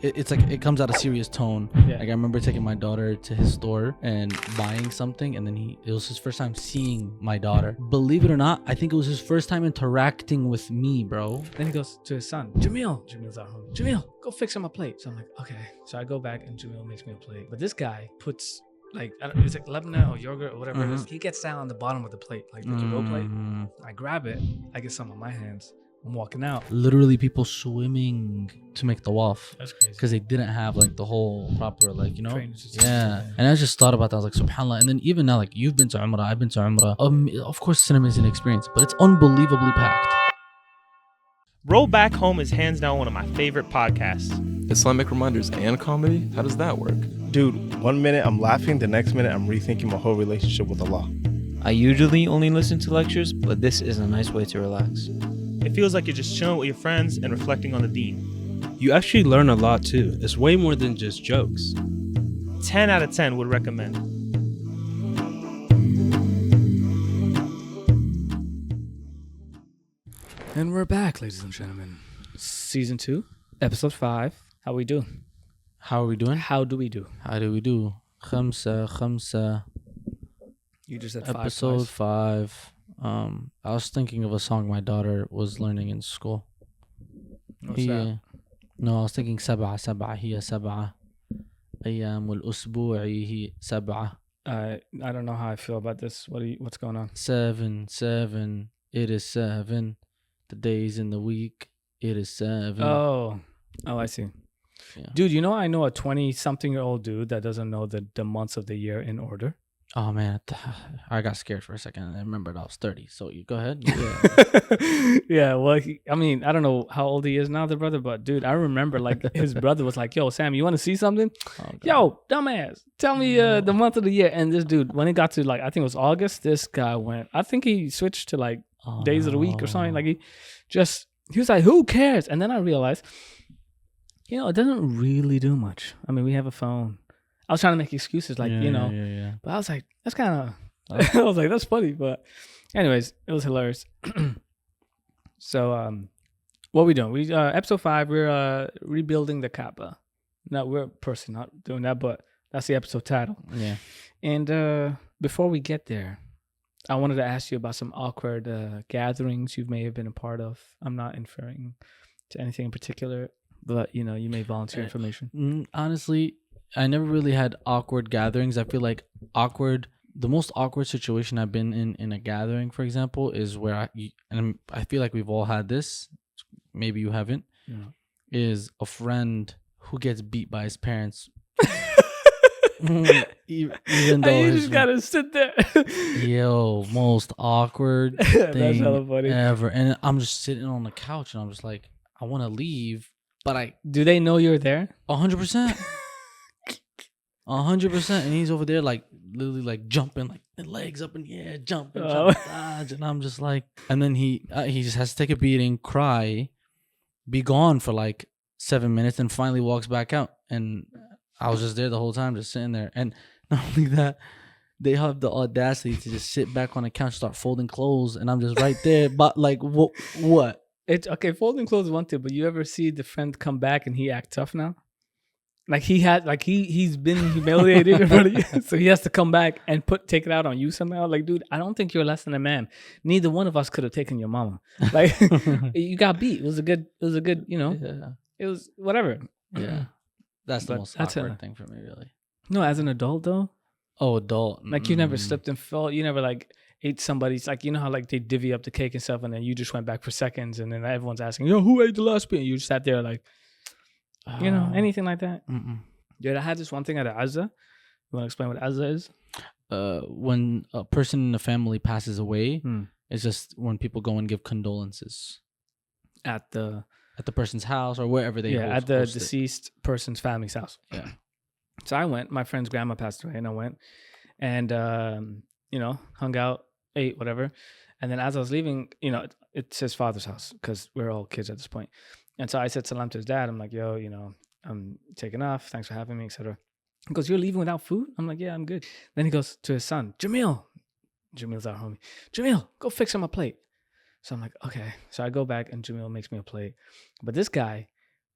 it's like it comes out a serious tone. Yeah. Like I remember taking my daughter to his store and buying something, and then it was his first time seeing my daughter. Believe it or not, I think it was his first time interacting with me, bro. Then he goes to his son, Jamil's our homie. Jamil, go fix him a plate. So I'm like, okay. So I go back and Jamil makes me a plate. But this guy puts like, I don't know, it's like Lebanon or yogurt or whatever it is. He gets down on the bottom of the plate, like the to-go plate. I grab it. I get some on my hands. I'm walking out. Literally people swimming to make the waf. That's crazy. Because they didn't have like the whole proper, like, you know? Trainers. Yeah. And I just thought about that. I was like, subhanAllah. And then even now, like, you've been to Umrah, I've been to Umrah. Of course, cinema is an experience, but it's unbelievably packed. Roll Back Home is hands down one of my favorite podcasts. Islamic reminders and comedy? How does that work? Dude, 1 minute I'm laughing, the next minute I'm rethinking my whole relationship with Allah. I usually only listen to lectures, but this is a nice way to relax. It feels like you're just chilling with your friends and reflecting on the deen. You actually learn a lot too. It's way more than just jokes. 10 out of 10 would recommend. And we're back, ladies and gentlemen. Season 2, episode 5. How we do? How are we doing? How do we do? How do we do? Khamsa. You just said 5. Episode 5. I was thinking of a song my daughter was learning in school. What's that? No, I was thinking سبعة هي سبعة أيام الأسبوع هي سبعة. I don't know how I feel about this. What's going on? 7 it is 7. The days in the week it is 7. Oh, I see. Yeah. Dude, you know I know a 20-something-year-old dude that doesn't know the months of the year in order. Oh man, I got scared for a second. I remembered I was 30. So you go ahead. Yeah. Yeah. Well, I mean, I don't know how old he is now, the brother, but dude, I remember like his brother was like, "Yo, Sam, you want to see something? Oh, Yo, dumbass, tell me the month of the year." And this dude, when it got to like, I think it was August, this guy went. I think he switched to like days of the week or something. Like he was like, "Who cares?" And then I realized, it doesn't really do much. I mean, we have a phone. I was trying to make excuses, like, Yeah. but I was like, that's kind of, I was like, that's funny. But anyways, it was hilarious. So, what we doing? We episode 5, we're rebuilding the Kaabah. No, we're personally not doing that, but that's the episode title. Yeah. And before we get there, I wanted to ask you about some awkward gatherings you may have been a part of. I'm not inferring to anything in particular, but, you may volunteer information. Honestly, I never really had awkward gatherings. I feel like the most awkward situation I've been in a gathering, for example, is where I feel like we've all had this. Maybe you haven't. Yeah. Is a friend who gets beat by his parents. Even though you just gotta sit there. Most awkward That's thing hella funny. ever. And I'm just sitting on the couch and I'm just like, I want to leave, but Do they know you're there? 100%. 100%, and he's over there like literally like jumping, like legs up in the air, jumping, dodge, and I'm just like, and then he just has to take a beating, cry, be gone for like 7 minutes, and finally walks back out. And I was just there the whole time, just sitting there. And not only that, they have the audacity to just sit back on the couch, start folding clothes, and I'm just right there. But like, what? It's okay. Folding clothes is one thing, but you ever see the friend come back and he act tough now? Like he's been humiliated in front of you, so he has to come back and take it out on you somehow. Like, dude, I don't think you're less than a man. Neither one of us could have taken your mama. Like, you got beat. It was a good. Yeah. It was whatever. Yeah, that's the most awkward thing for me, really. No, as an adult though. Oh, adult. Like you never slipped and fell. You never like ate somebody's, like, you know how like they divvy up the cake and stuff, and then you just went back for seconds, and then everyone's asking, "Yo, who ate the last bit?" And you just sat there like. Anything like that? Dude, I had this one thing at Azza. You want to explain what Azza is? When a person in the family passes away, it's just when people go and give condolences At the person's house or wherever they at the host deceased person's family's house. Yeah. So I went. My friend's grandma passed away, and I went, and hung out, ate, whatever. And then as I was leaving, it's his father's house because we're all kids at this point. And so I said salam to his dad. I'm like, "Yo, I'm taking off. Thanks for having me, etc." He goes, "You're leaving without food?" I'm like, "Yeah, I'm good." Then he goes to his son, Jamil's our homie. "Jamil, go fix him a plate." So I'm like, okay. So I go back and Jamil makes me a plate. But this guy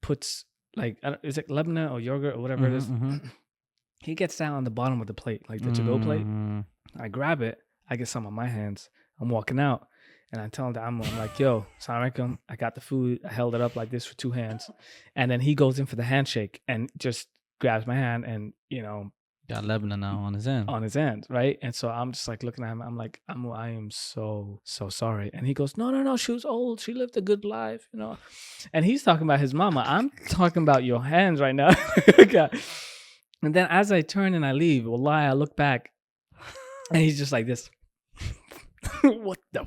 puts like, is it Lebanon or yogurt or whatever it is? He gets down on the bottom of the plate, like the to-go plate. I grab it. I get some on my hands. I'm walking out. And I tell him that I'm like, yo, Assalamu alaikum. I got the food. I held it up like this with 2 hands. And then he goes in for the handshake and just grabs my hand and, got Lebanon now on his end. On his end, right? And so I'm just like looking at him. I'm like, I am so sorry. And he goes, no. She was old. She lived a good life, And he's talking about his mama. I'm talking about your hands right now. And then as I turn and I leave, wallahi, I look back and he's just like this. What the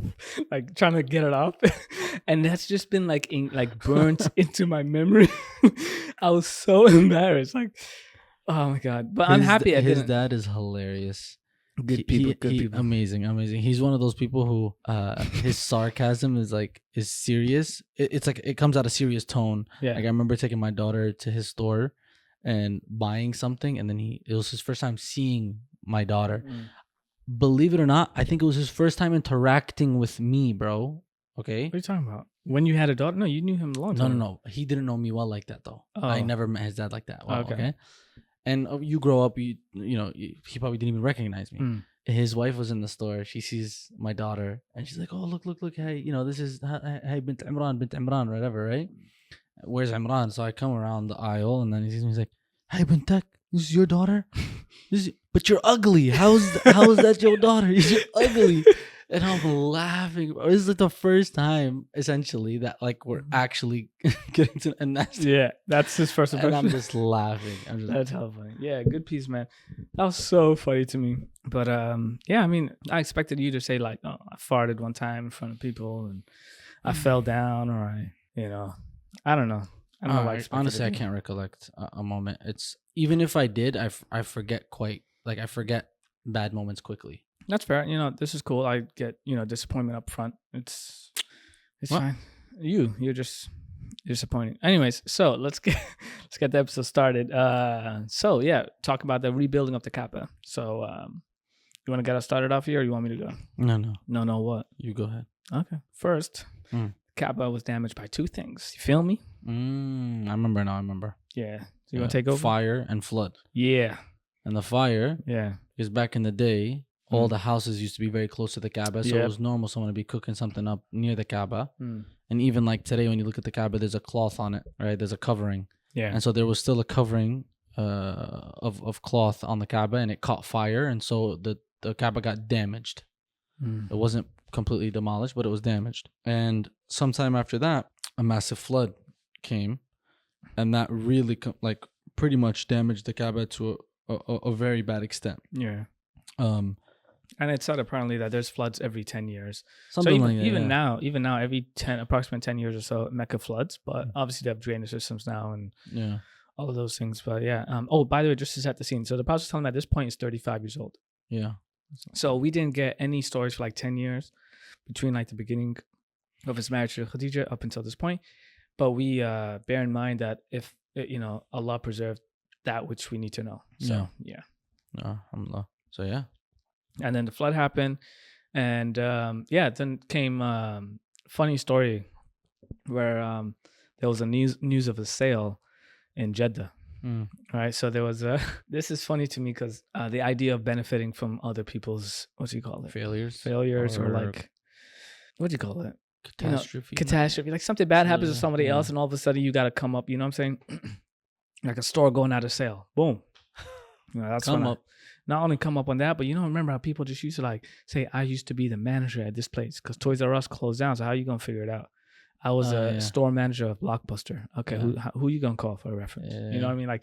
like trying to get it off. And that's just been like burnt into my memory. I was so embarrassed, like, oh my god. But I'm happy his dad is hilarious. Good people, amazing. He's one of those people who his sarcasm is serious. It's like it comes out of serious tone. Yeah. Like I remember taking my daughter to his store and buying something, and then it was his first time seeing my daughter. Believe it or not, I think it was his first time interacting with me, bro. Okay. What are you talking about? When you had a daughter? No, you knew him a long time. No. He didn't know me well like that, though. Oh. I never met his dad like that. Well, okay. And you grow up, he probably didn't even recognize me. His wife was in the store. She sees my daughter, and she's like, "Oh, look! Hey, this is hey bint Imran, whatever, right? Where's Imran?" So I come around the aisle, and then he sees me. He's like, "Hey, bintak, this is your daughter? But you're ugly. How is that your daughter? You're ugly." And I'm laughing. This is like the first time, essentially, that we're actually getting to, and that's his first impression. And I'm just laughing. That's how funny. Yeah, good piece, man. That was so funny to me. But yeah, I mean, I expected you to say like, "Oh, I farted one time in front of people, and I fell down," or I don't know. I don't know why. Honestly, I can't recollect a moment. It's even if I did, I forget I forget bad moments quickly. That's fair. This is cool. I get, disappointment up front. It's fine. You're just disappointing. Anyways, so let's get the episode started. So yeah, talk about the rebuilding of the Kaabah. So you want to get us started off here, or you want me to go? No, what? You go ahead. Okay. First, Kaabah was damaged by 2 things. You feel me? I remember now. Yeah. So you want to take over? Fire and flood. Yeah. And the fire, because back in the day, all the houses used to be very close to the Kaabah, so it was normal someone to be cooking something up near the Kaabah. And even like today, when you look at the Kaabah, there's a cloth on it, right? There's a covering. Yeah. And so there was still a covering of cloth on the Kaabah, and it caught fire, and so the Kaabah got damaged. It wasn't completely demolished, but it was damaged. And sometime after that, a massive flood came, and that really pretty much damaged the Kaabah to a very bad extent. Yeah. And it's said apparently that there's floods every 10 years. Something so even now, every approximately 10 years or so, Mecca floods. But obviously they have drainage systems now and all of those things. But yeah. By the way, just to set the scene. So the Prophet ﷺ at this point is 35 years old. Yeah. So we didn't get any stories for 10 years between the beginning of his marriage to Khadija up until this point. But we bear in mind that if, Allah preserved that which we need to know. So, yeah. Alhamdulillah. So, yeah. And then the flood happened. And, then came funny story where there was a news of a sale in Jeddah. Right. So there was this is funny to me because the idea of benefiting from other people's, what do you call it? Failures or what do you call it? Catastrophe. Catastrophe. Like something bad happens to somebody else and all of a sudden you got to come up, you know what I'm saying? Like a store going out of sale. Boom. That's not only come up on that, but remember how people just used to say, I used to be the manager at this place because Toys R Us closed down. So how are you going to figure it out? I was a store manager of Blockbuster. Okay, who you going to call for a reference? Yeah. You know what I mean?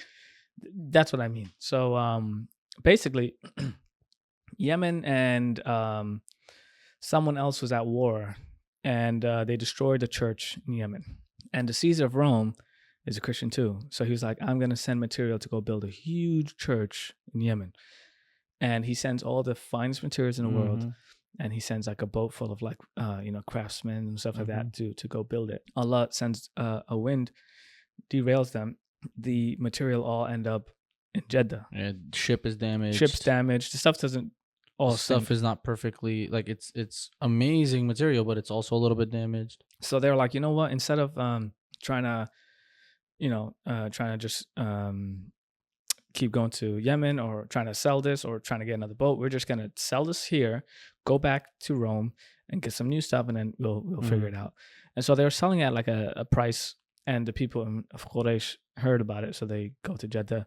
That's what I mean. So basically, Yemen and someone else was at war and they destroyed the church in Yemen. And the Caesar of Rome is a Christian too. So he was like, I'm going to send material to go build a huge church in Yemen. And he sends all the finest materials in the world. And he sends a boat full of craftsmen and stuff like that to go build it. Allah sends a wind, derails them. The material all end up in Jeddah. Yeah, ship is damaged. Ship's damaged. The stuff doesn't all stuff is not perfectly it's amazing material, but it's also a little bit damaged. So they're like, you know what? Instead of trying to trying to just keep going to Yemen or trying to sell this or trying to get another boat. We're just gonna sell this here, go back to Rome and get some new stuff, and then we'll figure it out. And so they were selling at like a price, and the people of Quraysh heard about it, so they go to Jeddah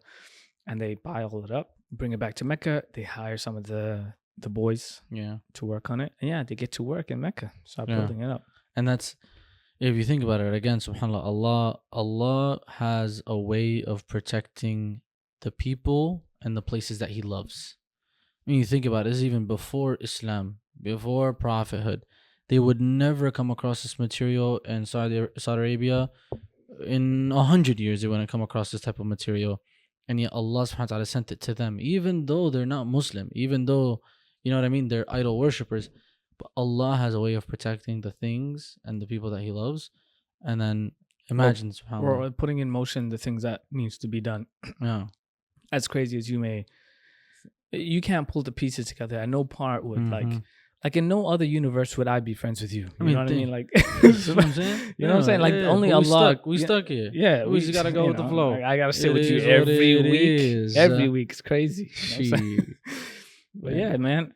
and they buy all it up, bring it back to Mecca. They hire some of the boys to work on it, and they get to work in Mecca, start building it up. And that's, if you think about it again, subhanAllah, Allah has a way of protecting the people and the places that He loves. When you think about it, this is even before Islam, before prophethood. They would never come across this material in Saudi Arabia. In 100 years, they wouldn't come across this type of material. And yet Allah subhanahu wa ta'ala sent it to them, even though they're not Muslim, even though, you know what I mean, they're idol worshippers. But Allah has a way of protecting the things and the people that He loves. And then imagine, subhanAllah. Or putting in motion the things that needs to be done. Yeah. As crazy as you can't pull the pieces together. At no part would like in no other universe would I be friends with you. You know what I mean? Like, that's what I'm saying. You know what I'm saying? Like only Allah. We stuck here. Yeah, we just gotta go with the flow. Like, I gotta sit with you every week. Every week, it's crazy. You know what I'm saying? But yeah, man.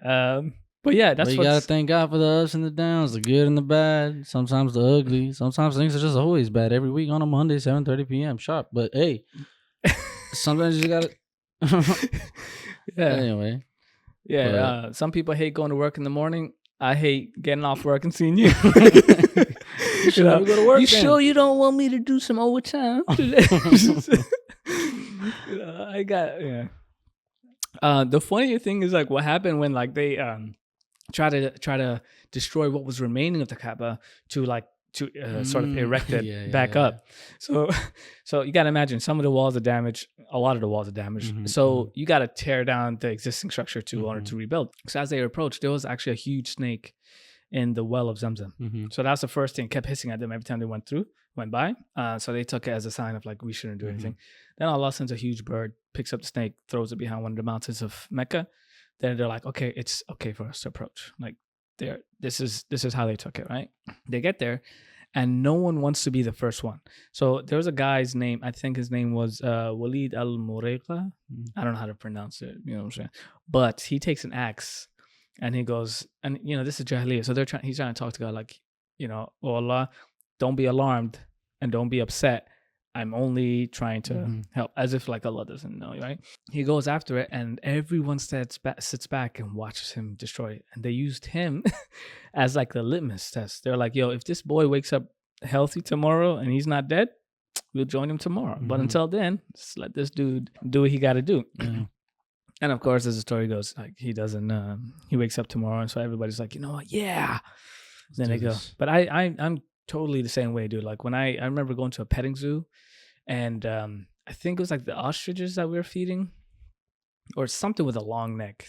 But yeah, that's what what you gotta thank God for the ups and the downs, the good and the bad. Sometimes the ugly. Sometimes things are just always bad. Every week on a Monday, 7:30 p.m. sharp. But hey, sometimes you gotta. Anyway. Yeah. Some people hate going to work in the morning. I hate getting off work and seeing you. You should go to work. You sure you don't want me to do some overtime today? The funny thing is like what happened when like they try to destroy what was remaining of the Kaabah to like sort of erect it back up. So you got to imagine some of the walls are damaged. A lot of the walls are damaged. So you got to tear down the existing structure in order to rebuild. So as they approached, there was actually a huge snake in the well of Zamzam. So that's the first thing, kept hissing at them every time they went by. So they took it as a sign of like, we shouldn't do anything. Then Allah sends a huge bird, picks up the snake, throws it behind one of the mountains of Mecca. Then they're like, okay, it's okay for us to approach. Like, this is how they took it, right? They get there and no one wants to be the first one. So there was a guy's name, I think his name was Walid al-Murayqa. I don't know how to pronounce it, you know what I'm saying? But he takes an axe and he goes, and you know, this is Jahiliyyah. So he's trying to talk to God like, you know, oh Allah, don't be alarmed and don't be upset. I'm only trying to help, as if like Allah doesn't know, right? He goes after it and everyone sits back and watches him destroy it. And they used him as like the litmus test. They're like, yo, if this boy wakes up healthy tomorrow and he's not dead, we'll join him tomorrow. But until then, just let this dude do what he got to do. And of course, as the story goes, like he doesn't, he wakes up tomorrow. And so everybody's like, you know what? Yeah. Then they go. But I'm totally the same way, dude. Like when I remember going to a petting zoo and I think it was like the ostriches that we were feeding or something with a long neck.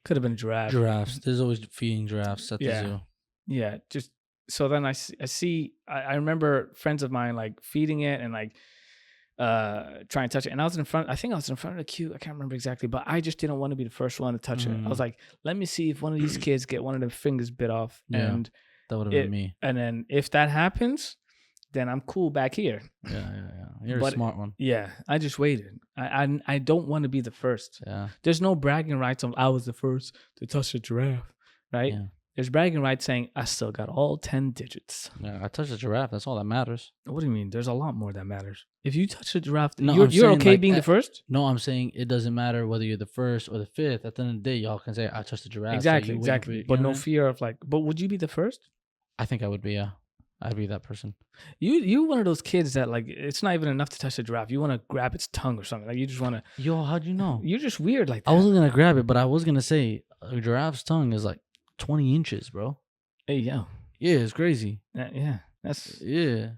Could have been giraffe. Giraffes. There's always feeding giraffes at the zoo. Yeah. Just so then I remember friends of mine like feeding it and like trying to touch it. And I think I was in front of the queue. I can't remember exactly, but I just didn't want to be the first one to touch it. I was like, let me see if one of these kids get one of their fingers bit off. And that would have been me. And then if that happens, then I'm cool back here. Yeah. You're a smart one. Yeah, I just waited. I don't want to be the first. Yeah. There's no bragging rights of I was the first to touch a giraffe, right? Yeah. There's bragging rights saying I still got all 10 digits. Yeah, I touched a giraffe. That's all that matters. What do you mean? There's a lot more that matters. If you touch a giraffe, you're okay like, being the first? No, I'm saying it doesn't matter whether you're the first or the fifth. At the end of the day, y'all can say I touched a giraffe. Exactly. But no fear of like. But would you be the first? I think I would be. Yeah. I'd be that person. You one of those kids that like it's not even enough to touch a giraffe. You want to grab its tongue or something. Like you just want to. Yo, how'd you know? You're just weird like that. I wasn't gonna grab it, but I was gonna say a giraffe's tongue is like 20 inches, bro. Hey yo. Yeah, it's crazy. Yeah, that's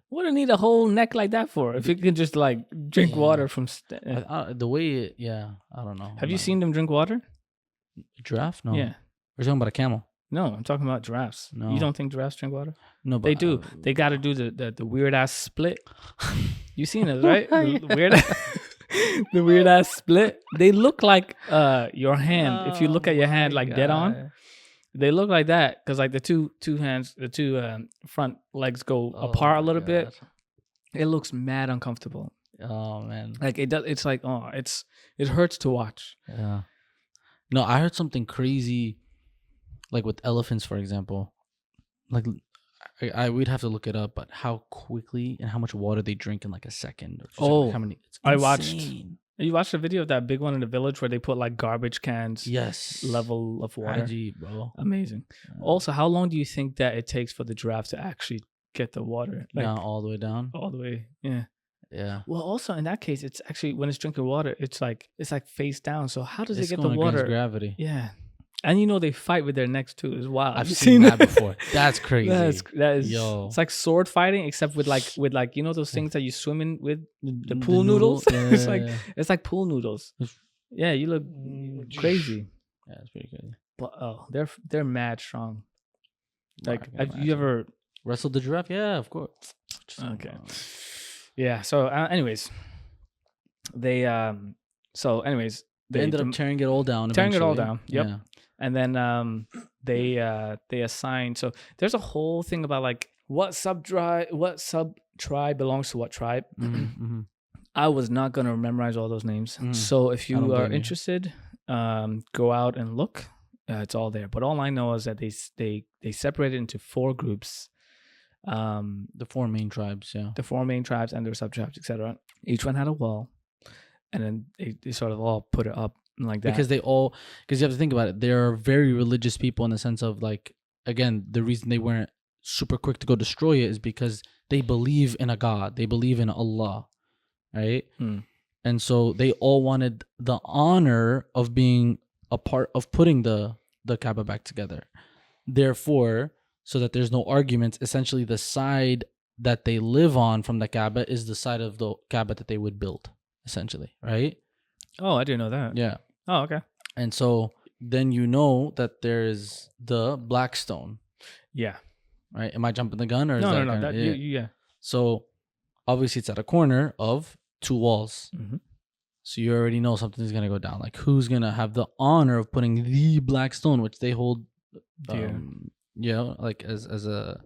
What do you need a whole neck like that for? If it could just like drink water from the way it. Yeah, I don't know. Have you seen them drink water? Giraffe? No. Yeah. We're talking about a camel. No, I'm talking about giraffes. No. You don't think giraffes drink water? No, but they do. They got to do the weird ass split. You seen it, right? The weird ass split. They look like your hand. If you look at your hand like dead on, they look like that because like the two hands, the two front legs go apart a little bit. It looks mad uncomfortable. Oh man. Like it does. It's like it hurts to watch. Yeah. No, I heard something crazy, like with elephants, for example. Like, we'd have to look it up, but how quickly and how much water they drink in like a second. Or just Oh, how many? It's I watched. insane. You watched the video of that big one in the village where they put like garbage cans Yes. level of water. IG, bro. Amazing. Also, how long do you think that it takes for the giraffe to actually get the water? Like Down all the way down. all the way. Yeah. Yeah. Well, also in that case, it's actually when it's drinking water, it's like face down. So how does It's it get the going against water? gravity. Yeah. And they fight with their necks too. It's wild. I've You seen that before. That's crazy. That is. Yo. It's like sword fighting, except with like those things that you swim in with the pool noodle? noodles. Yeah. It's like pool noodles. Yeah, you look crazy. Yeah, it's pretty crazy. But they're mad strong. Like, I can have you ever? wrestled the giraffe? Yeah, of course. Okay. Yeah. So, anyways, they They ended up tearing it all down. tearing it all eventually. down. Yep. Yeah. And then they assigned. So there's a whole thing about like what sub tribe belongs to what tribe. Mm-hmm. I was not gonna memorize all those names. So if I don't you are blame you. interested, go out and look. It's all there. But all I know is that they separated into 4 groups. The 4 main tribes. Yeah. The 4 main tribes and their sub tribes, etc. Each one had a wall, and then they sort of all put it up like that. Because you have to think about it. They're very religious people in the sense of like, again, the reason they weren't super quick to go destroy it is because they believe in a God. They believe in Allah, right? And so they all wanted the honor of being a part of putting the Kaabah back together. Therefore, so that there's no arguments, essentially the side that they live on from the Kaabah is the side of the Kaabah that they would build, essentially, right? Oh, I didn't know that. Yeah. Oh, okay. And so then you know that there is the black stone, Yeah. right? Am I jumping the gun or is No. that That, yeah. So obviously it's at a corner of 2 walls. Mhm. So you already know something's gonna go down. Like who's gonna have the honor of putting the black stone, which they hold, like as a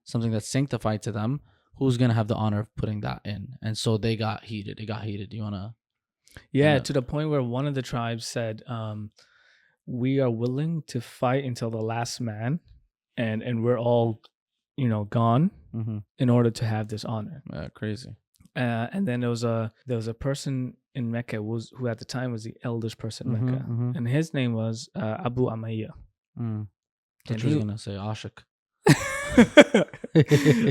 something that's sanctified to them. Who's gonna have the honor of putting that in? And so they got heated. It got heated. You wanna? Yeah, to the point where one of the tribes said, "We are willing to fight until the last man, and we're all, gone in order to have this honor." Crazy. And then there was a person in Mecca who at the time was the eldest person in Mecca, and his name was Abu Umayyah. That's what I was gonna say, Ashik.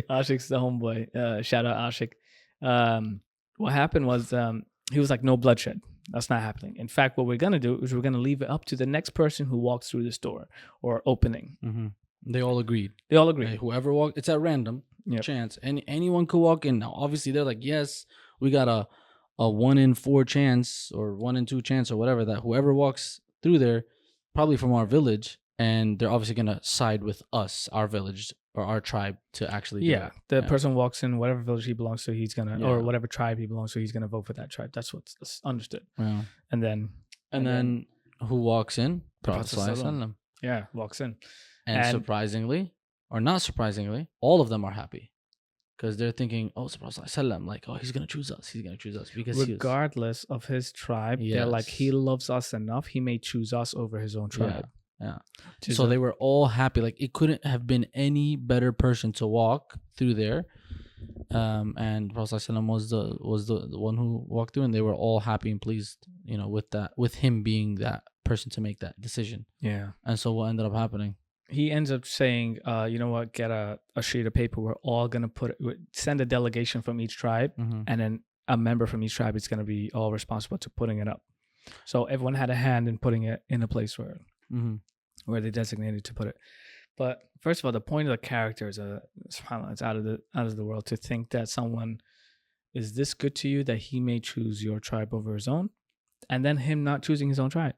Ashik's the homeboy. Shout out Ashik. What happened was he was like, no bloodshed. That's not happening. In fact, what we're gonna do is we're gonna leave it up to the next person who walks through this door or opening. They all agreed. They all agreed. Right, whoever walked, it's at random Yep. chance. Anyone could walk in. Now, obviously, they're like, yes, we got a 1 in 4 chance or 1 in 2 chance or whatever that whoever walks through there, probably from our village, and they're obviously gonna side with us, our village or our tribe, to actually do it. The person walks in whatever village he belongs to, he's gonna, or Yeah. whatever tribe he belongs to, he's gonna vote for that tribe. That's what's understood. Yeah. And then Who walks in? Prophet Prophet Sallallahu Alaihi walks in. And surprisingly, or not surprisingly, all of them are happy because they're thinking, "Oh, Prophet Sallallahu Alaihi Wasallam, like, oh, he's gonna choose us. He's gonna choose us because regardless of his tribe, they're like, he loves us enough. He may choose us over his own tribe." Yeah. So they were all happy. Like it couldn't have been any better person to walk through there. And Prophet ﷺ was the one who walked through, and they were all happy and pleased, with him being that person to make that decision. Yeah. And so what ended up happening? He ends up saying, you know what, get a sheet of paper. We're all going to send a delegation from each tribe, and then a member from each tribe is going to be all responsible to putting it up. So everyone had a hand in putting it in a place where they designated to put it. But first of all, the point of the character is it's out of the world to think that someone is this good to you that he may choose your tribe over his own, and then him not choosing his own tribe.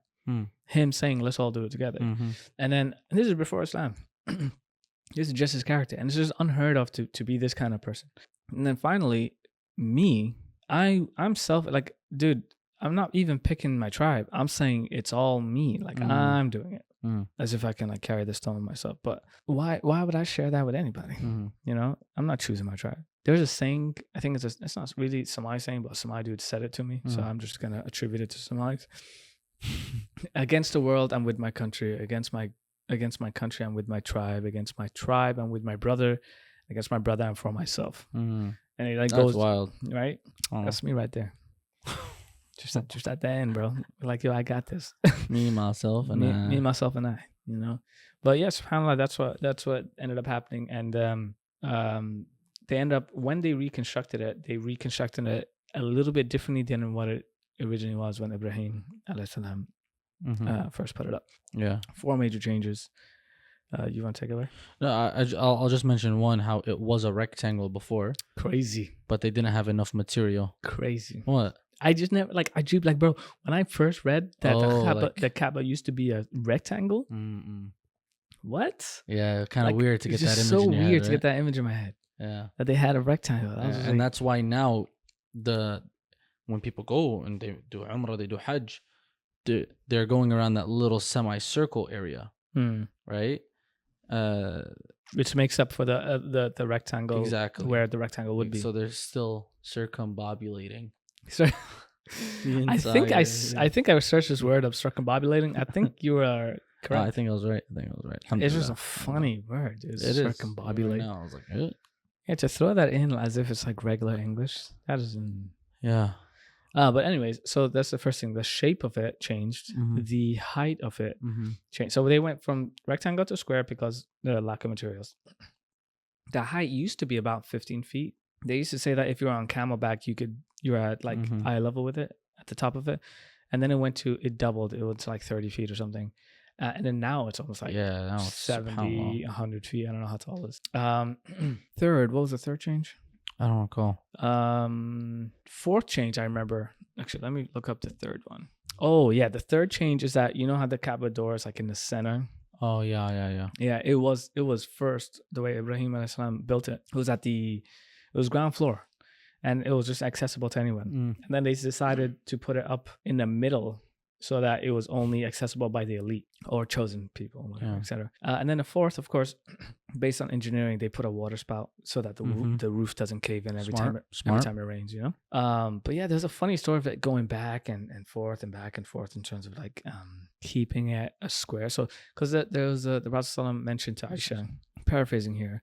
Him saying, let's all do it together. And this is before Islam. This is just his character. And it's just unheard of to be this kind of person. And then finally, I'm dude, I'm not even picking my tribe. I'm saying it's all me. Like I'm doing it. As if I can like carry the stone myself. But why would I share that with anybody? I'm not choosing my tribe. there's a saying, I think it's not really Somali saying, but a Somali dude said it to me. So Mm. I'm just going to attribute it to Somalis. Against the world, I'm with my country. Against my country, I'm with my tribe. Against my tribe, I'm with my brother. Against my brother, I'm for myself. Mm. And it like That's goes, wild. right? Oh. That's me right there. just at the end, bro. Like, yo, I got this. Me, myself, and me, myself, and I. You know. But yes, subhanAllah, that's what ended up happening. And they end up, when they reconstructed it a little bit differently than what it originally was when Ibrahim alayhi salam first put it up. Yeah. 4 major changes. You want to take it away? No, I'll just mention one, how it was a rectangle before, Crazy. but they didn't have enough material. Crazy. What? I just never bro. When I first read that Oh, the Kaabah used to be a rectangle, Mm-mm. what? Yeah, kind of weird to get it's that just image so in your weird head, to get that image in my head Yeah. that they had a rectangle. I was just And like, that's why now when people go and they do Umrah, they do Hajj, they're going around that little semicircle area, right? which makes up for the rectangle, Exactly. where the rectangle would be. So they're still circumbobulating. So the I think entire- I searched this word of circumbobulating. I think you are Oh, correct. I think I was right. It's just a Alhamdulillah. funny word. It's It is. circumbobulate. Right now, I was like, eh. Yeah, to throw that in as if it's like regular English. That isn't. Yeah. But anyways, so that's the first thing. The shape of it changed. Mhm. The height of it Mm-hmm. changed. So they went from rectangle to square because the lack of materials. The height used to be about 15 feet. They used to say that if you were on camelback, you were at like Mhm. eye level with it at the top of it, and then it doubled. It was like 30 feet or something, and then now it's almost like Yeah. Now it's 70, 100 feet. I don't know how tall it is. Third, what was the third change? I don't recall. Fourth change, I remember. Actually, let me look up the third one. Oh yeah, the third change is that, you know how the Kaaba door is like in the center. Oh yeah. Yeah, it was first the way Ibrahim alayhi salam built it. It was ground floor, and it was just accessible to anyone. And then they decided to put it up in the middle so that it was only accessible by the elite or chosen people, whatever, Yeah. etc. And then the fourth, of course, based on engineering, they put a water spout so that the roof doesn't cave in every Smart. time it rains, you know. But yeah, there's a funny story of it going back and forth and back and forth in terms of like keeping it a square. So because there was the Prophet ﷺ mentioned to Aisha, paraphrasing here,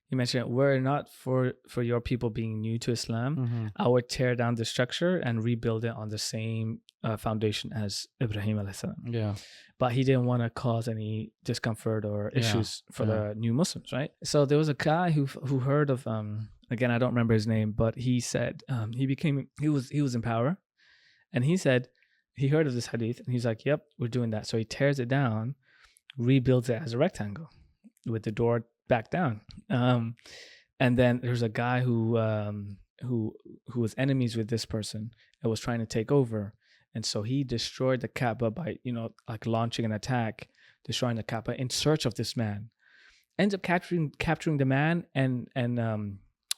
he mentioned, "Were it not for your people being new to Islam, I would tear down the structure and rebuild it on the same foundation as Ibrahim alayhi salam." Yeah. But he didn't want to cause any discomfort or Yeah, issues for yeah. the new Muslims, right? So there was a guy who heard of again, I don't remember his name, but he said he was in power, and he said he heard of this hadith and he's like, "Yep, we're doing that." So he tears it down, rebuilds it as a rectangle with the door back down. And then there's a guy who was enemies with this person and was trying to take over. And so he destroyed the Kaaba by, like launching an attack, destroying the Kaaba in search of this man. Ends up capturing the man and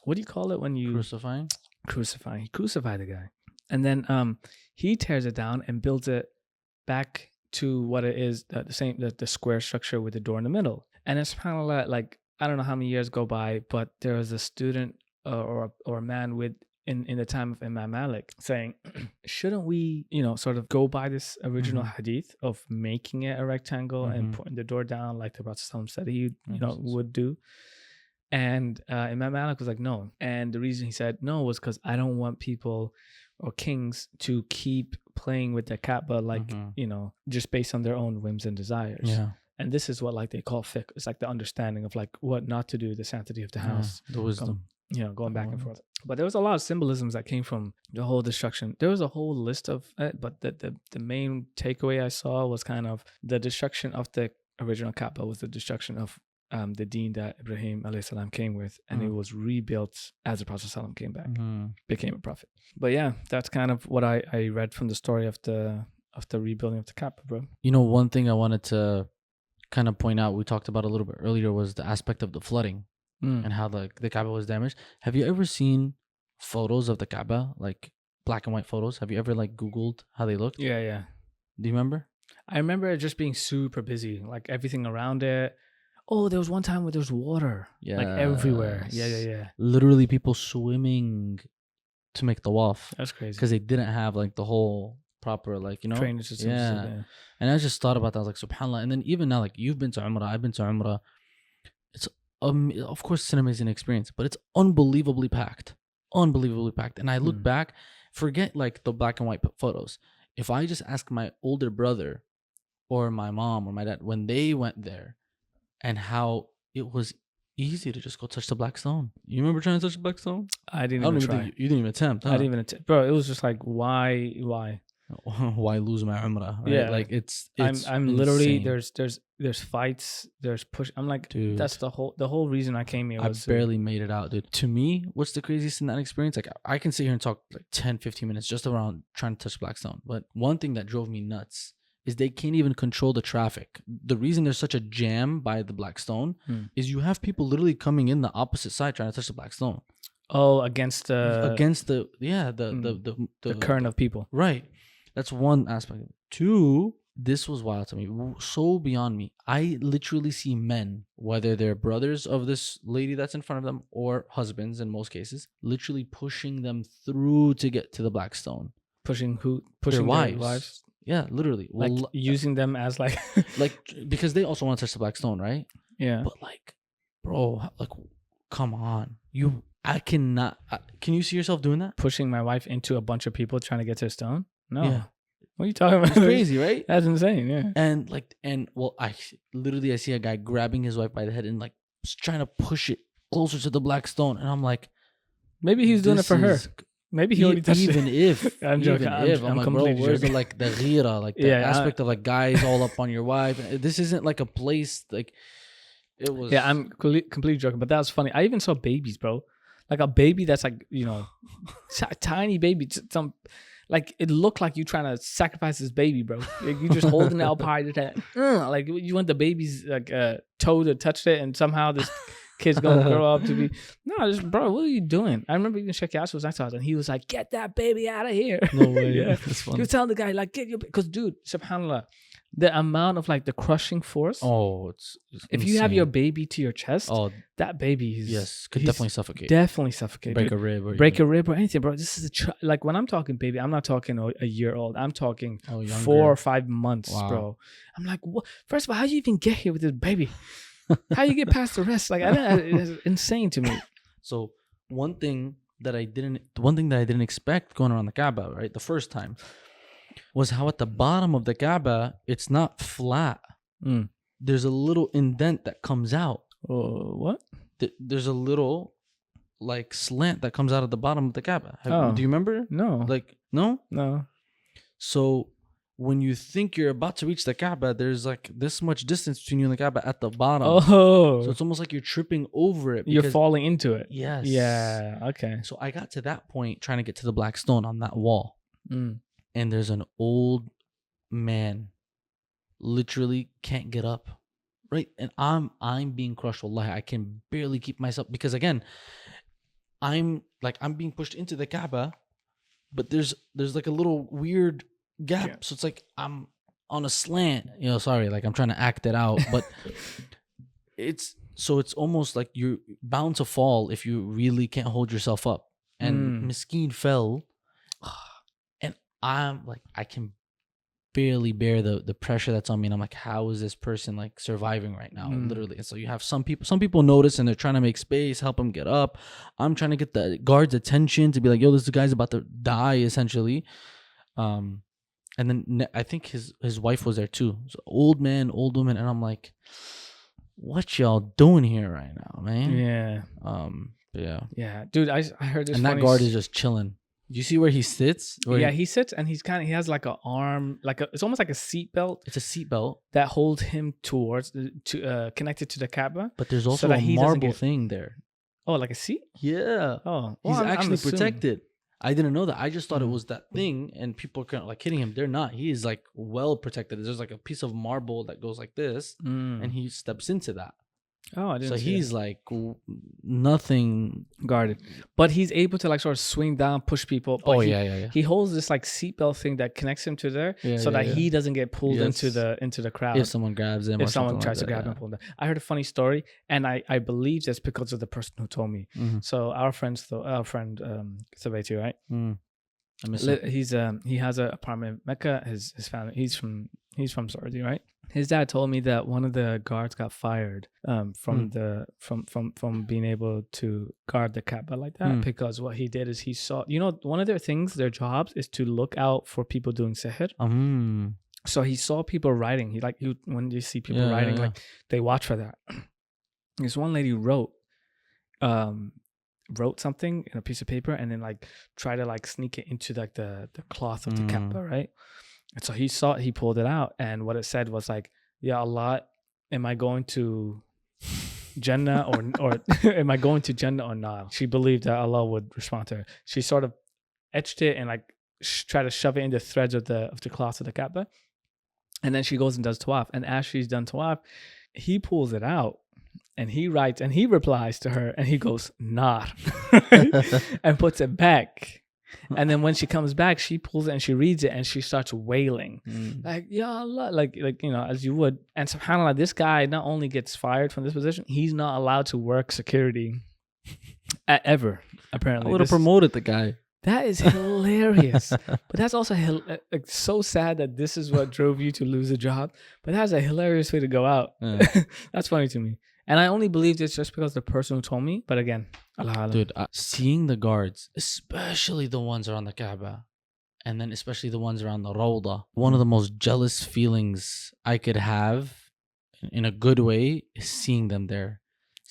what do you call it when you Crucifying. He crucified the guy. And then he tears it down and builds it back to what it is, the square structure with the door in the middle. And it's subhanAllah, like, I don't know how many years go by, but there was a student or a man in the time of Imam Malik saying, shouldn't we, sort of go by this original hadith of making it a rectangle and putting the door down like the Prophet ﷺ said he would do? And Imam Malik was like, no. And the reason he said no was because I don't want people or kings to keep playing with the Kaaba, like, just based on their own whims and desires. Yeah. And this is what like they call fiqh. It's like the understanding of like what not to do, the sanctity of the house. The wisdom. Going back and forth. But there was a lot of symbolisms that came from the whole destruction. There was a whole list of it, but the main takeaway I saw was kind of the destruction of the original Kaaba was the destruction of the deen that Ibrahim alayhi salam came with, and it was rebuilt as the Prophet ﷺ came back, became a prophet. But yeah, that's kind of what I read from the story of the rebuilding of the Kaaba, bro. One thing I wanted to kind of point out, we talked about a little bit earlier, was the aspect of the flooding and how the Kaaba was damaged. Have you ever seen photos of the Kaaba, like black and white photos? Have you ever like Googled how they looked? Yeah. Do you remember? I remember it just being super busy, like everything around it. Oh, there was one time where there was water, like everywhere. Yeah. Literally, people swimming to make the waf That's crazy. because they didn't have like the whole proper like Drainage system. Yeah. And I just thought about that. I was like, subhanallah. And then even now, like you've been to Umrah, I've been to Umrah. It's of course it's an amazing experience, but it's unbelievably packed. And I look back, forget like the black and white photos. If I just ask my older brother or my mom or my dad when they went there and how it was easy to just go touch the black stone. You remember trying to touch the black stone? I didn't even try. You didn't even attempt. Huh? I didn't even attempt. Bro, it was just like, why? Why lose my Umrah? Right? Yeah. Like it's I'm literally, insane. there's fights, there's push. I'm like, Dude, that's the whole reason I came here. I Was barely made it out, dude. To me, what's the craziest in that experience? Like I can sit here and talk like 10, 15 minutes just around trying to touch Blackstone. But one thing that drove me nuts is they can't even control the traffic. The reason there's such a jam by the Black Stone is you have people literally coming in the opposite side trying to touch the Black Stone. Oh, against the current of people. Right. That's one aspect. Two, this was wild to me. So beyond me. I literally see men, whether they're brothers of this lady that's in front of them or husbands in most cases, literally pushing them through to get to the Black Stone. Pushing Their their wives. Yeah, literally. Like using them as like like because they also want to touch the Black Stone, right? Yeah. But like, bro, like, come on. I cannot. Can you see yourself doing that? Pushing my wife into a bunch of people trying to get to a stone? No. Yeah. What are you talking about? It's crazy, right? That's insane. Yeah. And I see a guy grabbing his wife by the head and like trying to push it closer to the Black Stone, and I'm like, maybe he's doing it for her. Maybe he already touched even it. if I'm joking. I'm like, bro, where's the like the ghira, like the aspect of like guys all up on your wife? This isn't like a place like it was. Yeah, I'm completely joking, but that was funny. I even saw babies, bro. Like a baby that's like, tiny baby. Some like it looked like you trying to sacrifice this baby, bro. Like you just holding it up high, like you want the baby's like toe to touch it, and somehow this kid's gonna grow up to be bro. What are you doing? I remember even Sheikh Yasser was next to us, and he was like, "Get that baby out of here!" No way. Yeah, That's funny. he was telling the guy like, "Get your," because dude, subhanallah, the amount of like the crushing force. Oh, it's if you have your baby to your chest, that baby is could definitely suffocate. Definitely suffocate. Break dude. a rib or anything, bro. This is like when I'm talking baby, I'm not talking a year old. I'm talking younger. 4 or 5 months, Wow. bro. I'm like, what? First of all, how do you even get here with this baby? How you get past the rest? Like, it's insane to me. So one thing that I didn't expect going around the Kaabah, right, the first time, was how at the bottom of the Kaabah it's not flat. There's a little indent that comes out. What? There's a little like slant that comes out of the bottom of the Kaabah. Do you remember? No. Like no. So when you think you're about to reach the Kaabah, there's like this much distance between you and the Kaabah at the bottom. Oh. So it's almost like you're tripping over it. You're falling into it. Yes. Yeah. Okay. So I got to that point trying to get to the Black Stone on that wall. And there's an old man literally can't get up. Right? And I'm being crushed. Wallahi, I can barely keep myself, because again, I'm being pushed into the Kaabah, but there's like a little weird gap. Yeah. So it's like I'm on a slant. Sorry, like I'm trying to act it out, but it's almost like you're bound to fall if you really can't hold yourself up. And Miskeen fell, and I'm like, I can barely bear the pressure that's on me, and I'm like, how is this person like surviving right now? Literally. And so you have some people notice, and they're trying to make space, help him get up. I'm trying to get the guard's attention to be like, yo, this guy's about to die essentially. And then I think his wife was there too. So old man, old woman, and I'm like, what y'all doing here right now, man? Yeah. Yeah, dude, I heard this. And that guard is just chilling. Do you see where he sits? He sits, and he has like an arm, it's almost like a seat belt. It's a seat belt that holds him connected to the Kaabah. But there's also a marble thing there. Oh, like a seat? Yeah. Oh, he's actually protected. I didn't know that. I just thought it was that thing, and people are kind of like hitting him. They're not. He is like well protected. There's like a piece of marble that goes like this, and he steps into that. Oh, I didn't. So see he's that. like nothing. guarded, but he's able to like sort of swing down, push people. But Oh he, yeah. He holds this like seatbelt thing that connects him to there, Yeah, so yeah, that yeah. he doesn't get pulled Yes. into the crowd. If someone grabs him, or If someone something tries to like grab him, pull him down. I heard a funny story, and I believe that's because of the person who told me. Mhm. So our friend Sabeti, right? I miss him. He has an apartment in Mecca. His family, he's from Saudi, right? His dad told me that one of the guards got fired from being able to guard the Kaabah like that, because what he did is he saw, one of their jobs is to look out for people doing sihr. So he saw people writing. When you see people writing, like they watch for that. This one lady wrote something in a piece of paper and then like try to like sneak it into like the cloth of the Kaabah, right? And so he pulled it out, and what it said was like, "Ya Allah, am I going to Jannah or am I going to Jannah or not?" She believed that Allah would respond to her. She sort of etched it and like try to shove it in the threads of the cloth of the Kaabah, and then she goes and does tawaf. And as she's done tawaf, he pulls it out and he writes and he replies to her and he goes "nar" and puts it back. And then when she comes back, she pulls it and she reads it and she starts wailing like "Ya Allah," like as you would. And subhanAllah, this guy not only gets fired from this position, he's not allowed to work security ever. Apparently, I would have promoted the guy. That is hilarious. But that's also like so sad that this is what drove you to lose a job. But that's a hilarious way to go out. That's funny to me. And I only believed it's just because the person who told me. But again, Allah Alam. Dude, seeing the guards, especially the ones around the Kaaba, and then especially the ones around the Rawda, one of the most jealous feelings I could have in a good way is seeing them there.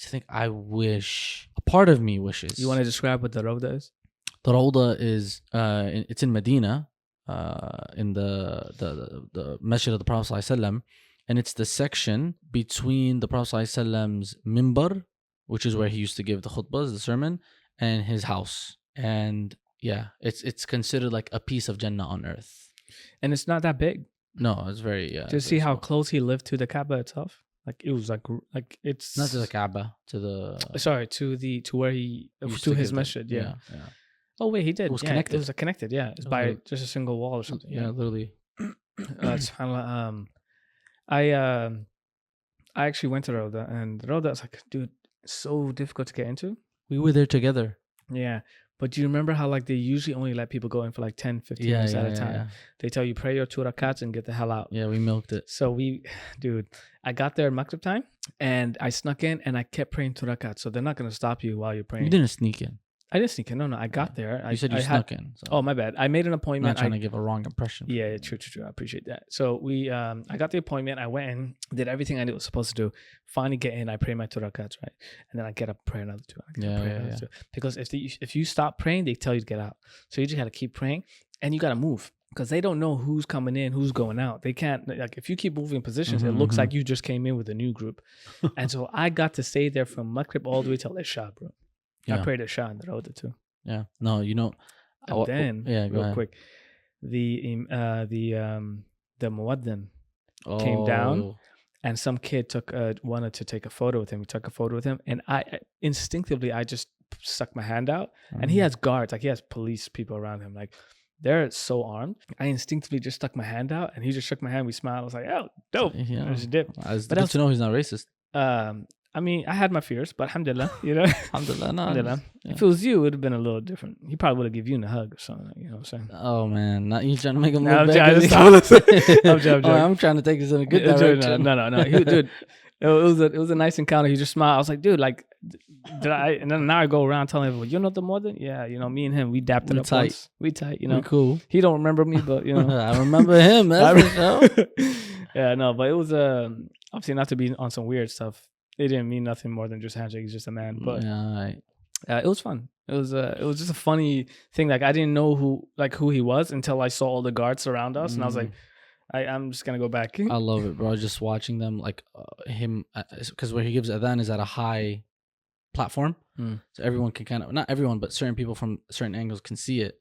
I think I wish, a part of me wishes. You want to describe what the Rawda is? The Rawda is, it's in Medina, in the Masjid of the Prophet ﷺ, and it's the section between the Prophet ﷺ's mimbar, which is where he used to give the khutbahs, the sermon, and his house. And yeah, it's considered like a piece of Jannah on earth. And it's not that big. No, it's very To see how close he lived to the Kaaba itself. Like it was like it's not to the Kaaba, to the to where he used to his give masjid. Yeah. yeah. Oh wait, he did. It was Yeah, connected. It was connected. Yeah, it's by just a single wall or something. Yeah, literally. SubhanAllah, I actually went to Rawda, and Rawda is like, dude, so difficult to get into. We were there together. Yeah. But do you remember how like they usually only let people go in for like 10, 15 minutes at a time? Yeah. They tell you pray your 2 rakats and get the hell out. Yeah, we milked it. So I got there at Maghrib time and I snuck in and I kept praying 2 rakats. So they're not going to stop you while you're praying. You didn't sneak in. I didn't sneak in. No, I got there. You said you snuck in. So. Oh, my bad. I made an I'm appointment. not trying to give a wrong impression. Yeah, true. I appreciate that. So I got the appointment. I went in, did everything I was supposed to do. Finally get in, I pray my 2 rakats, right? And then I get up, pray another 2. Yeah. Because if you stop praying, they tell you to get out. So you just got to keep praying and you got to move. Because they don't know who's coming in, who's going out. They can't, like, if you keep moving positions, it looks like you just came in with a new group. And so I got to stay there from Maghrib all the way till Isha, bro. I prayed Isha in the Rawda too. Yeah. No, And then, go ahead. quick, the muwaddin came down, and some kid wanted to take a photo with him. He took a photo with him, and I instinctively just stuck my hand out. And he has guards, like he has police people around him, like they're so armed. I instinctively just stuck my hand out, and he just shook my hand. We smiled. I was like, "Oh, dope!" Yeah. I just did. It's good to know he's not racist. I mean, I had my fears, but alhamdulillah, Alhamdulillah, no. Alhamdulillah. Yeah. If it was you, it would have been a little different. He probably would have given you a hug or something. You know what I'm saying? Oh man, not you trying to make him No, look I'm bad. joking. I'm joking. I'm trying to take this in a good direction. No. Dude, it was a nice encounter. He just smiled. I was like, dude, like, did I? And then now I go around telling everyone, you know the more than? Yeah, me and him, we dapped it We up tight. once. We tight, We cool. He don't remember me, but I remember him. That's for sure. Yeah, no, but it was obviously not to be on some weird stuff. It didn't mean nothing more than just handshake. He's just a man, but it was fun. It was just a funny thing. Like I didn't know who he was until I saw all the guards surround us, and I was like, I'm just gonna go back. I love it, bro. Just watching them, like him, because where he gives adhan is at a high platform, so everyone can kind of, not everyone, but certain people from certain angles can see it,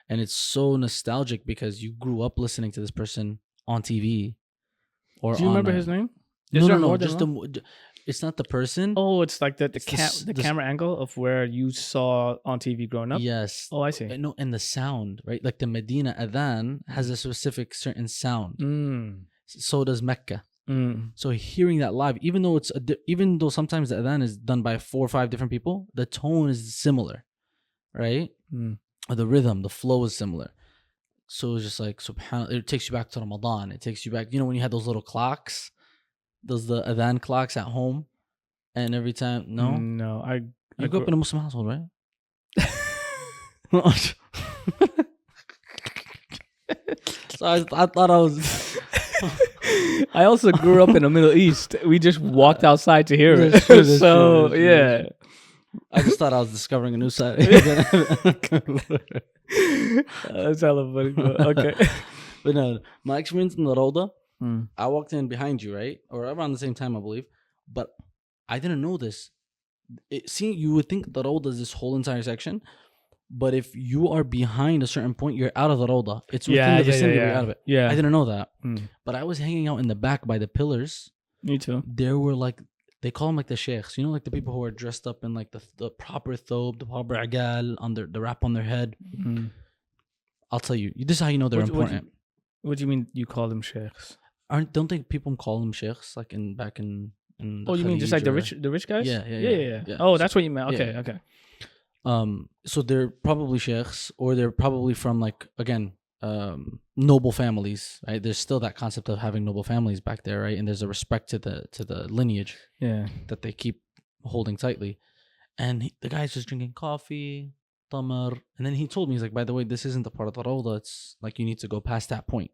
and it's so nostalgic because you grew up listening to this person on TV. Or do you remember his name? No, just It's not the person. Oh, it's like the It's the camera angle of where you saw on TV growing up. Yes. Oh, I see. No, and the sound, right? Like the Medina adhan has a specific certain sound. So does Mecca. So hearing that live, even though sometimes the adhan is done by 4 or 5 different people, the tone is similar, right? Or the rhythm, the flow is similar. So it's just like subhanallah. It takes you back to Ramadan. It takes you back. You know when you had those little clocks, the adhan clocks at home, and every time No, I grew up in a Muslim household, right? So I thought I was. I also grew up in the Middle East. We just walked outside to hear it. That's true, that's So true, yeah. I just thought I was discovering a new side. That's hella funny. But okay. But no, my experience in the Rawda, Mm. I walked in behind you, right? Or around the same time, I believe. But I didn't know this. You would think the Rawda is this whole entire section. But if you are behind a certain point, you're out of the Rawda. It's within the vicinity, you're out of it. Yeah. I didn't know that. Mm. But I was hanging out in the back by the pillars. Me too. There were like, they call them like the sheikhs. You know, like the people who are dressed up in like the proper thobe, the proper agal, on the wrap on their head. Mm. I'll tell you. This is how you know they're important. What do you mean you call them sheikhs? Don't think people call them sheikhs like back in the Oh, you mean just like Khalij the rich guys? Yeah. Oh, that's what you meant. Okay, Yeah. okay. So they're probably sheikhs, or they're probably from like, again, noble families, right? There's still that concept of having noble families back there, right? And there's a respect to the lineage that they keep holding tightly. And the guy's just drinking coffee, tamar, and then he told me, he's like, by the way, this isn't the part of the Rawda. It's like you need to go past that point.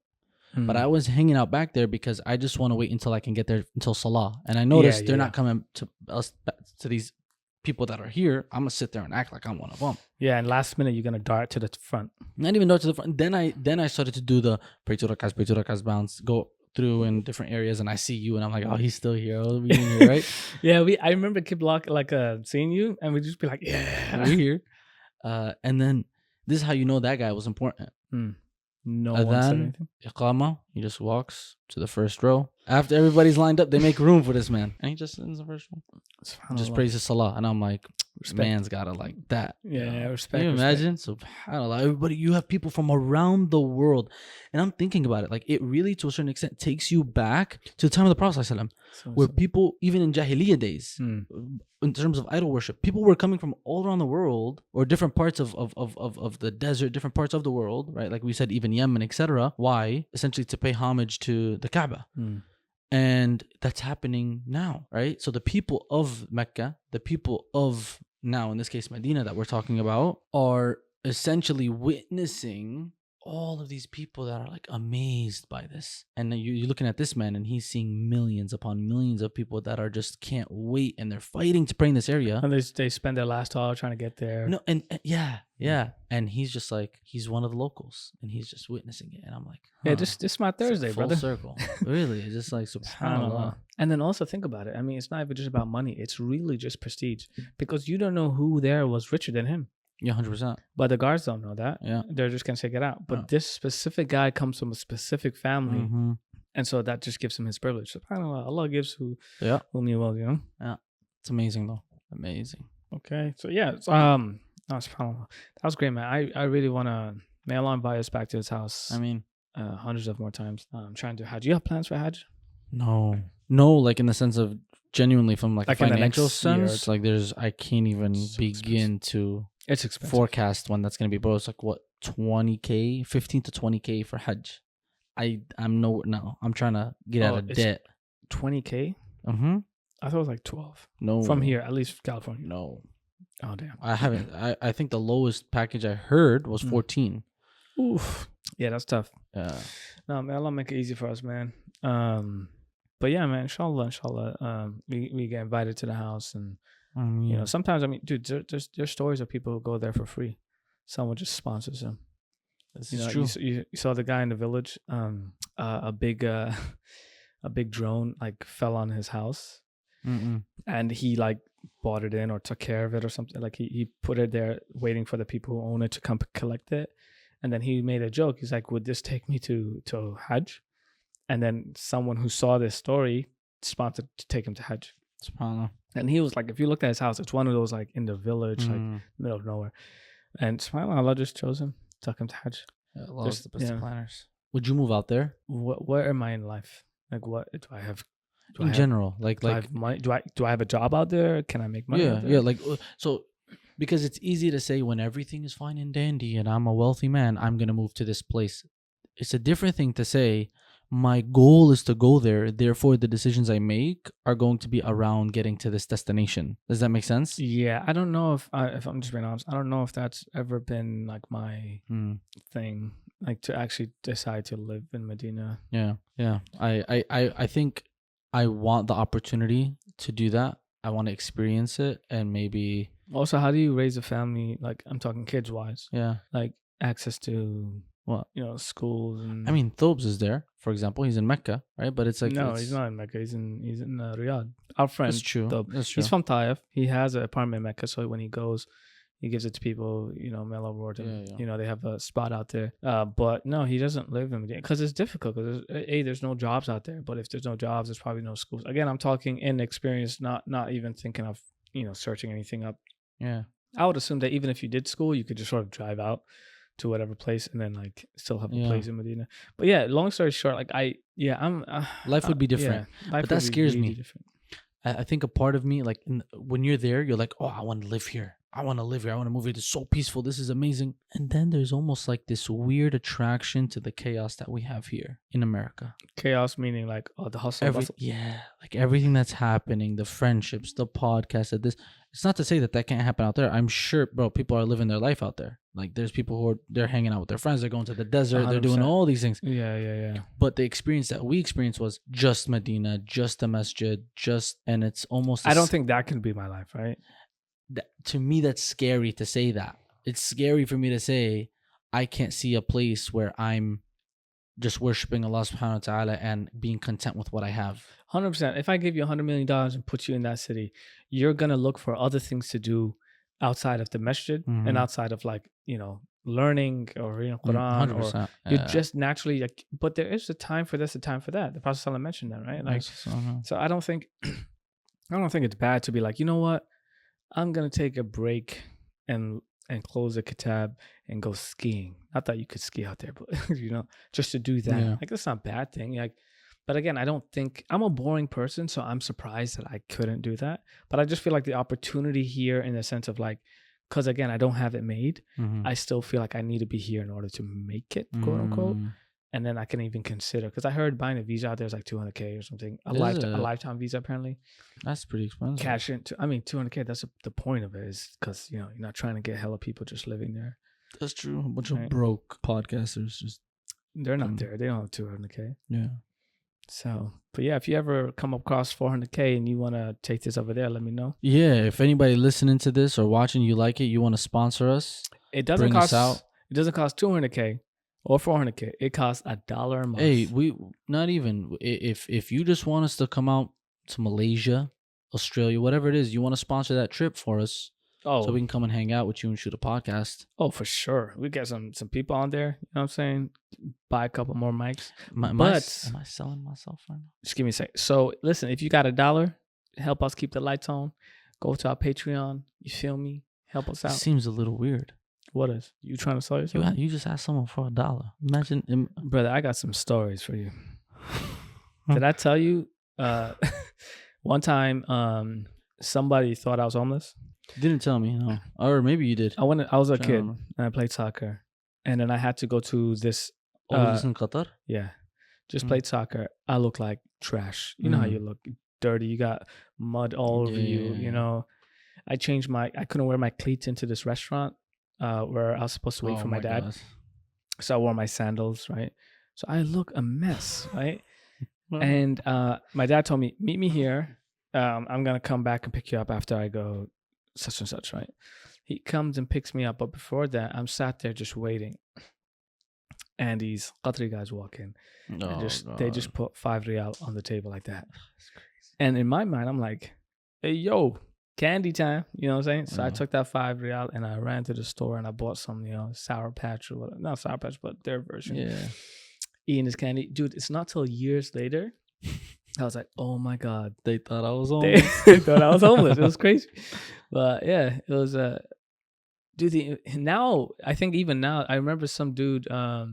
But I was hanging out back there because I just want to wait until I can get there until Salah. And I noticed they're not coming to us, to these people that are here. I'm gonna sit there and act like I'm one of them. Yeah, and last minute you're gonna dart to the front. Not even dart to the front. Then I started to do the pray to rakas bounce, go through in different areas, and I see you, and I'm like, oh, he's still here. Oh, we in here, right? Yeah, I remember Kiblock seeing you, and we just be like, yeah, we're here. And then this is how you know that guy was important. No one said anything. Iqama, he just walks to the first row. After everybody's lined up, they make room for this man. And he just sits in the first row. Just praises Salah. And I'm like, man's got to like that. Yeah, respect. Can you imagine? SubhanAllah, everybody, you have people from around the world. And I'm thinking about it. Like, it really, to a certain extent, takes you back to the time of the Prophet ﷺ, where people, even in Jahiliyyah days, in terms of idol worship, people were coming from all around the world, or different parts of the desert, different parts of the world, right? Like we said, even Yemen, etc. Why? Essentially to pay homage to the Kaabah. And that's happening now, right? So the people of Mecca, the people of now, in this case, Medina, that we're talking about, are essentially witnessing all of these people that are like amazed by this. And then you're looking at this man, and he's seeing millions upon millions of people that are just can't wait, and they're fighting to pray in this area. And they spend their last hour trying to get there. No, and yeah. And he's just like, he's one of the locals, and he's just witnessing it. And I'm like, yeah, this is my Thursday, full brother. circle. Really, it's just like subhanallah. And then also think about it. I mean, it's not even just about money. It's really just prestige, because you don't know who there was richer than him. Yeah, 100%. But the guards don't know that. Yeah, they're just gonna say get out. But this specific guy comes from a specific family, and so that just gives him his privilege. SubhanAllah, Allah gives whom He will. You know. Yeah, it's amazing though. Amazing. Okay, so yeah, SubhanAllah, that was great, man. I really wanna, may Allah invite us back to his house. I mean, hundreds of more times. Trying to Hajj. You have plans for Hajj? No, like in the sense of genuinely from like a financial sense. Like I can't even begin to. It's expensive. Forecast when that's gonna be, bro. It's like what, 20K, 15 to 20K for Hajj. I'm trying to get out of debt. 20K? I thought it was like 12. No, from here, at least California. No. Oh damn. I haven't. I think the lowest package I heard was 14. Oof. Yeah, that's tough. Yeah. No, man, Allah make it easy for us, man. But yeah, man, inshallah, we get invited to the house, and you know, sometimes, I mean, dude, there's stories of people who go there for free. Someone just sponsors them. This is true. You saw the guy in the village. A big drone like fell on his house, and he like bought it in or took care of it or something. Like he put it there, waiting for the people who own it to come collect it. And then he made a joke. He's like, "Would this take me to Hajj?" And then someone who saw this story sponsored to take him to Hajj. SubhanAllah. And he was like, if you looked at his house, it's one of those like in the village, like middle of nowhere. And SubhanAllah, Allah just chose him, took him to Hajj. Yeah, Allah's the best yeah. of planners. Would you move out there? Where am I in life? Like, what do I have? In general, like do I have money? Do I have a job out there? Can I make money? yeah, out there? yeah, like so, because it's easy to say when everything is fine and dandy and I'm a wealthy man, I'm gonna move to this place. It's a different thing to say my goal is to go there, therefore the decisions I make are going to be around getting to this destination. Does that make sense? Yeah, I don't know if I'm just being honest, I don't know if that's ever been like my thing, like to actually decide to live in Medina. Yeah. I think I want the opportunity to do that. I want to experience it, and maybe Also, how do you raise a family? Like, I'm talking kids wise. yeah. Like access to What? schools and. I mean, Thobes is there, for example. He's in Mecca, right? But it's like no, it's- he's not in Mecca. He's in Riyadh. Our friend. That's true. Thob, That's true. he's from Taif. He has an apartment in Mecca, so when he goes, he gives it to people. Mail over to him. Yeah. They have a spot out there. But no, he doesn't live in Medina because it's difficult. Because there's no jobs out there. But if there's no jobs, there's probably no schools. Again, I'm talking inexperienced, not even thinking of searching anything up. Yeah. I would assume that even if you did school, you could just sort of drive out to whatever place and then like still have a place in Medina. But yeah, long story short, like I'm Life would be different. Life But that would be scares really me. different. I think a part of me, like when you're there, you're like, oh, I want to live here. I want to live here. I want to move here. It's so peaceful. This is amazing. And then there's almost like this weird attraction to the chaos that we have here in America. Chaos meaning like the hustle. bustle. Yeah, like everything that's happening, the friendships, the podcast, this. It's not to say that can't happen out there. I'm sure, bro, people are living their life out there. Like there's people who they're hanging out with their friends. They're going to the desert. They're doing 100%. all these things. Yeah. But the experience that we experienced was just Medina, just the masjid, and it's almost. I don't think that can be my life, right? To me, that's scary to say that. It's scary for me to say I can't see a place where I'm just worshiping Allah subhanahu wa ta'ala and being content with what I have. 100%. If I give you $100 million and put you in that city, you're going to look for other things to do outside of the masjid and outside of like, learning or reading Quran 100%. or you're just naturally like, but there is a time for this, a time for that. The Prophet ﷺ mentioned that, right? Like, so I don't think it's bad to be like, you know what? I'm going to take a break and close the kitab and go skiing. Not that you could ski out there, but just to do that. Yeah. Like that's not a bad thing. Like, but again, I don't think I'm a boring person, so I'm surprised that I couldn't do that. But I just feel like the opportunity here in the sense of like, because again, I don't have it made. I still feel like I need to be here in order to make it, quote unquote. And then I can even consider, because I heard buying a visa out there is like $200K or something. A lifetime visa apparently. That's pretty expensive. Cash into, I mean, $200K. That's the point of it, is because you're not trying to get hella people just living there. That's true. A bunch of broke podcasters just. They're not there. They don't have $200K. Yeah. So, but yeah, if you ever come across $400K and you want to take this over there, let me know. Yeah, if anybody listening to this or watching, you like it, you want to sponsor us, it doesn't bring cost us out. It doesn't cost $200K or $400K. It costs $1 a month. Hey, we not even if you just want us to come out to Malaysia, Australia, whatever it is, you want to sponsor that trip for us, so we can come and hang out with you and shoot a podcast. Oh, for sure. We get some people on there. You know what I'm saying? Buy a couple more mics. Am I selling myself right now? Just give me a sec. So listen, if you got $1, help us keep the lights on. Go to our Patreon. You feel me? Help us It out. seems a little weird. What is? You trying to sell yourself? You just asked someone for $1. Imagine, brother. I got some stories for you. Did I tell you? One time, somebody thought I was homeless. Didn't tell me, no. Or maybe you did. I was a kid and I played soccer, and then I had to go to this. This in Qatar? Yeah, just played soccer. I look like trash. You know how you look, dirty. You got mud all over you. You know, I couldn't wear my cleats into this restaurant where I was supposed to wait for my dad. gosh. So I wore my sandals, right? So I look a mess, right? And my dad told me, meet me here. I'm gonna come back and pick you up after I go such and such, right? He comes and picks me up, but before that, I'm sat there just waiting. And these Qatari guys walk in. They just put 5 riyal on the table like that. And in my mind, I'm like, hey, yo, candy time. You know what I'm saying? So I took that 5 riyal and I ran to the store and I bought some, Sour Patch or whatever. Not Sour Patch, but their version. Yeah. Eating this candy. Dude, it's not till years later I was like, oh my god, They thought I was they, homeless. they thought I was homeless. It was crazy, but yeah, it was dude. Now I think even now I remember some dude. I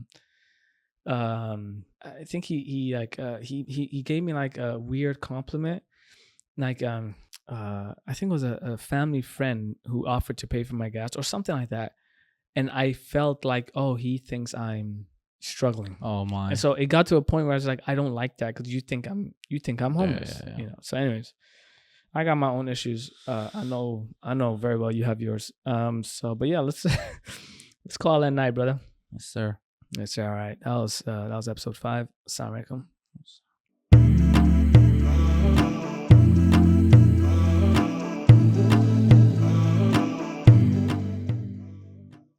think he gave me like a weird compliment, like I think it was a family friend who offered to pay for my gas or something like that, and I felt like, oh, he thinks I'm struggling. Oh my. And so it got to a point where I was like, I don't like that because you think I'm homeless. Yeah. You know. So anyways, I got my own issues. I know very well you have yours. So but yeah, let's let's call it a night, brother. Yes, sir. It's all right. That was episode 5. Assalamu alaikum.